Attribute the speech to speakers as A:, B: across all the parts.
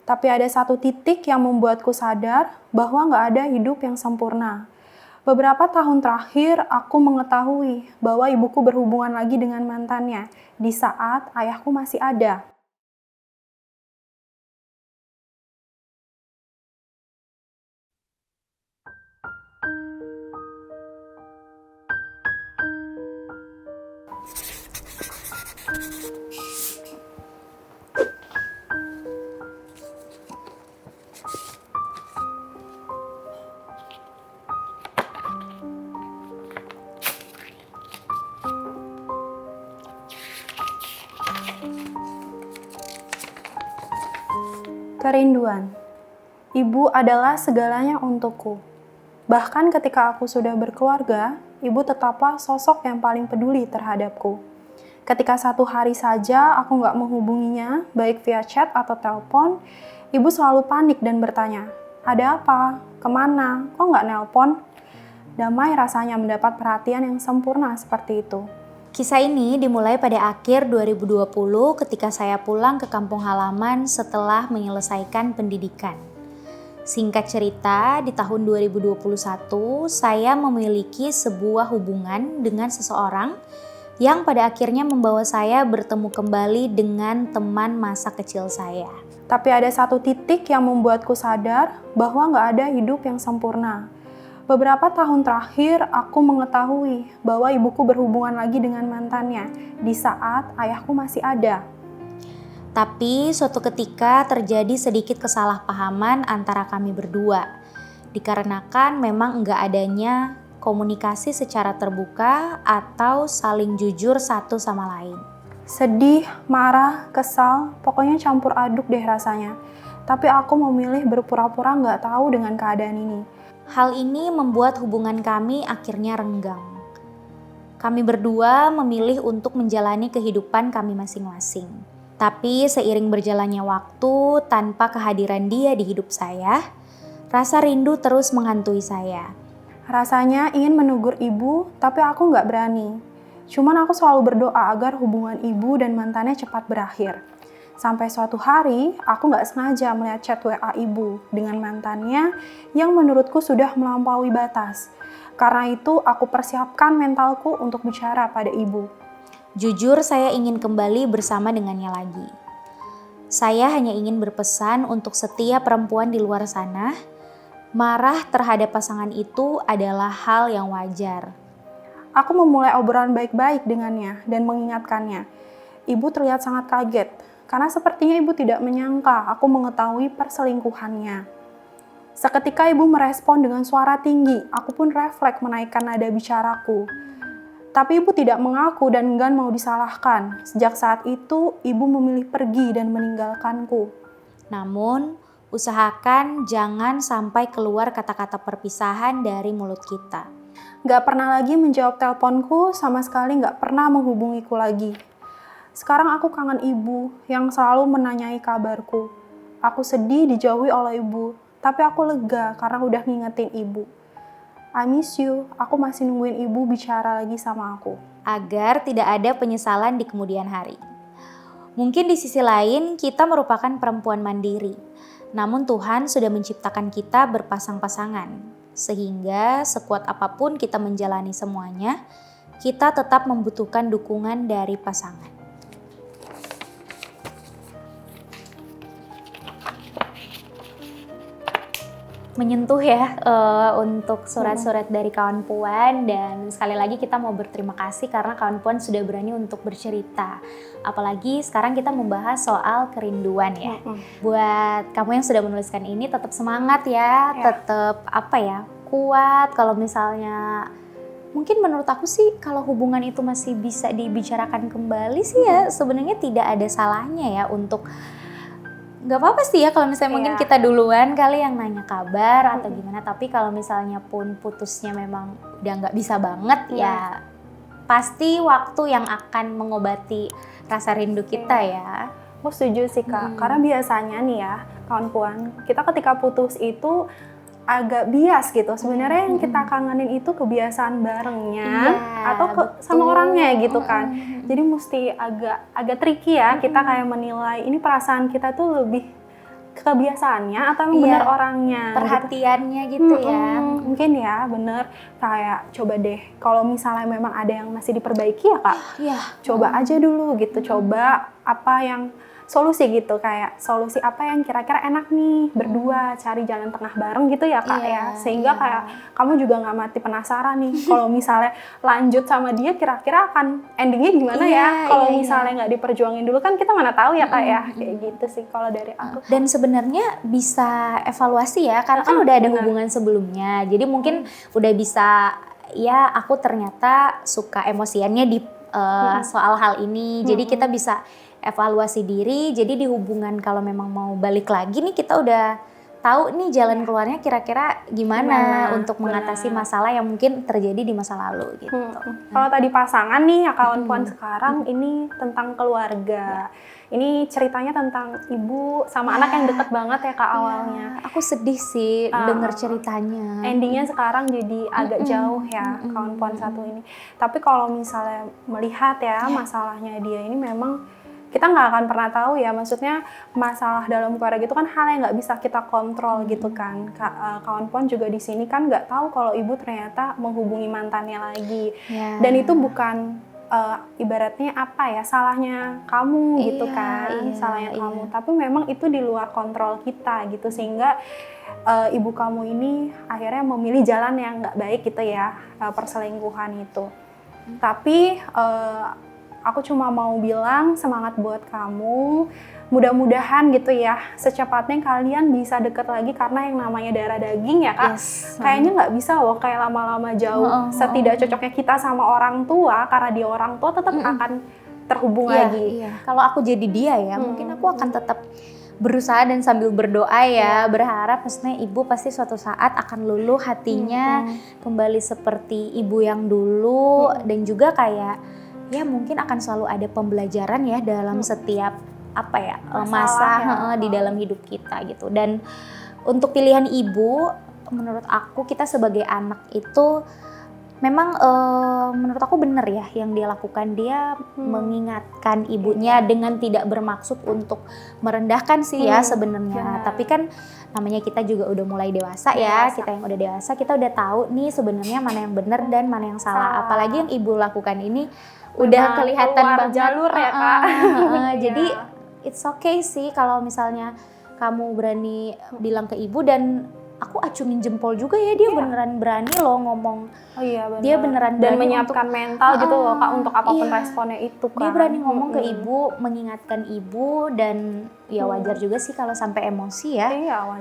A: Tapi ada satu titik yang membuatku sadar bahwa nggak ada hidup yang sempurna. Beberapa tahun terakhir, aku mengetahui bahwa ibuku berhubungan lagi dengan mantannya di saat ayahku masih ada. Kerinduan. Ibu adalah segalanya untukku. Bahkan ketika aku sudah berkeluarga, ibu tetaplah sosok yang paling peduli terhadapku. Ketika satu hari saja aku nggak menghubunginya, baik via chat atau telepon, ibu selalu panik dan bertanya, ada apa? Kemana? Kok nggak nelpon? Damai rasanya mendapat perhatian yang sempurna seperti itu.
B: Kisah ini dimulai pada akhir 2020 ketika saya pulang ke kampung halaman setelah menyelesaikan pendidikan. Singkat cerita, di tahun 2021 saya memiliki sebuah hubungan dengan seseorang yang pada akhirnya membawa saya bertemu kembali dengan teman masa kecil saya.
A: Tapi ada satu titik yang membuatku sadar bahwa nggak ada hidup yang sempurna. Beberapa tahun terakhir, aku mengetahui bahwa ibuku berhubungan lagi dengan mantannya di saat ayahku masih ada.
B: Tapi suatu ketika terjadi sedikit kesalahpahaman antara kami berdua. Dikarenakan memang enggak adanya komunikasi secara terbuka atau saling jujur satu sama lain.
A: Sedih, marah, kesal, pokoknya campur aduk deh rasanya. Tapi aku memilih berpura-pura nggak tahu dengan keadaan ini.
B: Hal ini membuat hubungan kami akhirnya renggang. Kami berdua memilih untuk menjalani kehidupan kami masing-masing. Tapi seiring berjalannya waktu tanpa kehadiran dia di hidup saya, rasa rindu terus menghantui saya.
A: Rasanya ingin menegur ibu, tapi aku nggak berani. Cuman aku selalu berdoa agar hubungan ibu dan mantannya cepat berakhir. Sampai suatu hari, aku nggak sengaja melihat chat WA ibu dengan mantannya yang menurutku sudah melampaui batas. Karena itu, aku persiapkan mentalku untuk bicara pada ibu.
B: Jujur, saya ingin kembali bersama dengannya lagi. Saya hanya ingin berpesan untuk setiap perempuan di luar sana, marah terhadap pasangan itu adalah hal yang wajar.
A: Aku memulai obrolan baik-baik dengannya dan mengingatkannya. Ibu terlihat sangat kaget, karena sepertinya ibu tidak menyangka aku mengetahui perselingkuhannya. Seketika ibu merespon dengan suara tinggi, aku pun refleks menaikkan nada bicaraku. Tapi ibu tidak mengaku dan enggan mau disalahkan. Sejak saat itu, ibu memilih pergi dan meninggalkanku.
B: Namun, usahakan jangan sampai keluar kata-kata perpisahan dari mulut kita.
A: Gak pernah lagi menjawab teleponku, sama sekali gak pernah menghubungiku lagi. Sekarang aku kangen ibu yang selalu menanyai kabarku. Aku sedih dijauhi oleh ibu, tapi aku lega karena udah ngingetin ibu. I miss you, aku masih nungguin ibu bicara lagi sama aku.
B: Agar tidak ada penyesalan di kemudian hari. Mungkin di sisi lain kita merupakan perempuan mandiri. Namun Tuhan sudah menciptakan kita berpasang-pasangan. Sehingga sekuat apapun kita menjalani semuanya, kita tetap membutuhkan dukungan dari pasangan. Menyentuh ya untuk surat-surat dari kawan Puan, dan sekali lagi kita mau berterima kasih karena kawan Puan sudah berani untuk bercerita. Apalagi sekarang kita membahas soal kerinduan ya. Buat kamu yang sudah menuliskan ini tetap semangat ya. Tetap kuat. Kalau misalnya mungkin menurut aku sih kalau hubungan itu masih bisa dibicarakan kembali sih ya sebenarnya tidak ada salahnya ya untuk nggak apa-apa sih ya kalau misalnya mungkin kita duluan kali yang nanya kabar atau gimana. Tapi kalau misalnya pun putusnya memang udah nggak bisa banget ya pasti waktu yang akan mengobati rasa rindu kita ya.
A: Aku setuju sih Kak, karena biasanya nih ya kawan Puan, kita ketika putus itu agak bias gitu. Sebenarnya yang kita kangenin itu kebiasaan barengnya atau sama orangnya gitu kan. Jadi mesti agak tricky ya kita kayak menilai ini perasaan kita tuh lebih kebiasaannya atau emang bener orangnya gitu.
B: Perhatiannya gitu ya.
A: Mungkin ya bener, kayak coba deh kalau misalnya memang ada yang masih diperbaiki ya Kak, coba aja dulu gitu, coba apa yang solusi gitu, kayak solusi apa yang kira-kira enak nih berdua, cari jalan tengah bareng gitu ya Kak ya, sehingga kayak kamu juga nggak mati penasaran nih kalau misalnya lanjut sama dia kira-kira akan endingnya gimana ya, kalau misalnya nggak diperjuangin dulu kan kita mana tahu ya Kak ya, kayak gitu sih kalau dari aku.
B: Dan sebenarnya bisa evaluasi ya, karena kan udah ada hubungan sebelumnya, jadi mungkin udah bisa ya aku ternyata suka emosiannya di soal hal ini, jadi kita bisa evaluasi diri, jadi di hubungan kalau memang mau balik lagi nih kita udah tahu nih jalan keluarnya kira-kira gimana untuk mengatasi masalah yang mungkin terjadi di masa lalu gitu.
A: Kalau tadi pasangan nih ya kawan puan sekarang ini tentang keluarga. Ini ceritanya tentang ibu sama anak yang deket banget ya Kak awalnya.
B: Aku sedih sih denger ceritanya.
A: Endingnya sekarang jadi agak jauh ya kawan puan satu ini. Tapi kalau misalnya melihat ya masalahnya dia ini memang kita nggak akan pernah tahu ya, maksudnya masalah dalam keluarga itu kan hal yang nggak bisa kita kontrol gitu kan. Kawan puan juga di sini kan nggak tahu kalau ibu ternyata menghubungi mantannya lagi, dan itu bukan ibaratnya apa ya, salahnya kamu gitu kan, salahnya kamu. Tapi memang itu di luar kontrol kita gitu, sehingga ibu kamu ini akhirnya memilih jalan yang nggak baik gitu ya, perselingkuhan itu. Tapi aku cuma mau bilang semangat buat kamu, mudah-mudahan gitu ya secepatnya kalian bisa deket lagi, karena yang namanya darah daging ya Kak, kayaknya nggak bisa loh kayak lama-lama jauh. Setidak cocoknya kita sama orang tua, karena dia orang tua tetap akan terhubung lagi.
B: Kalau aku jadi dia ya, mungkin aku akan tetap berusaha dan sambil berdoa ya, berharap maksudnya ibu pasti suatu saat akan luluh hatinya, kembali seperti ibu yang dulu, dan juga kayak ya mungkin akan selalu ada pembelajaran ya dalam setiap apa ya masa di dalam hidup kita gitu. Dan untuk pilihan ibu, menurut aku kita sebagai anak itu memang menurut aku benar ya yang dia lakukan. Dia mengingatkan ibunya dengan tidak bermaksud untuk merendahkan sih ya sebenarnya. Tapi kan namanya kita juga udah mulai dewasa ya, kita yang udah dewasa kita udah tahu nih sebenarnya mana yang benar dan mana yang salah. Apalagi yang ibu lakukan ini udah kelihatan banget
A: jalur ya Kak.
B: Jadi it's okay sih kalau misalnya kamu berani bilang ke ibu, dan aku acungin jempol juga ya, dia beneran berani loh ngomong. Dia beneran
A: dan
B: berani
A: menyiapkan mental gitu loh Kak untuk apapun responnya itu kan.
B: Dia berani ngomong ke ibu, mengingatkan ibu, dan ya wajar juga sih kalau sampai emosi ya.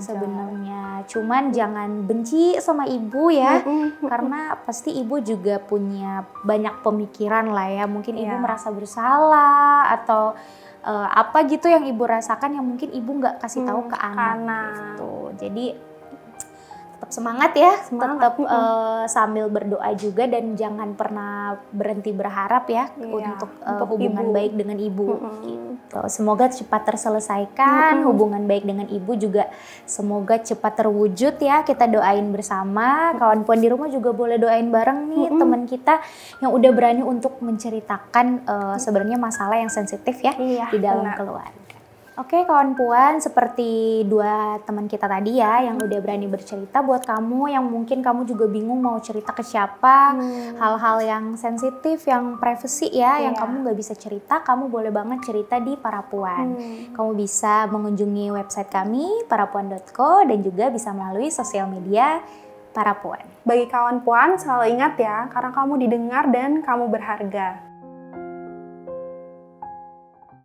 B: Sebenarnya. Cuman jangan benci sama ibu ya, karena pasti ibu juga punya banyak pemikiran lah ya. Mungkin ibu merasa bersalah atau apa gitu yang ibu rasakan yang mungkin ibu nggak kasih tahu ke anak gitu. Jadi tetap semangat ya, tetap sambil berdoa juga, dan jangan pernah berhenti berharap ya untuk hubungan baik dengan ibu. Gitu. Semoga cepat terselesaikan hubungan baik dengan ibu juga, semoga cepat terwujud ya. Kita doain bersama. Kawan puan di rumah juga boleh doain bareng nih teman kita yang udah berani untuk menceritakan sebenarnya masalah yang sensitif ya di dalam keluarga. Oke kawan puan, seperti dua teman kita tadi ya yang udah berani bercerita, buat kamu yang mungkin kamu juga bingung mau cerita ke siapa, hal-hal yang sensitif, yang privacy ya, yang kamu nggak bisa cerita, kamu boleh banget cerita di Para Puan. Kamu bisa mengunjungi website kami, parapuan.co, dan juga bisa melalui sosial media Para Puan.
A: Bagi kawan puan, selalu ingat ya, karena kamu didengar dan kamu berharga.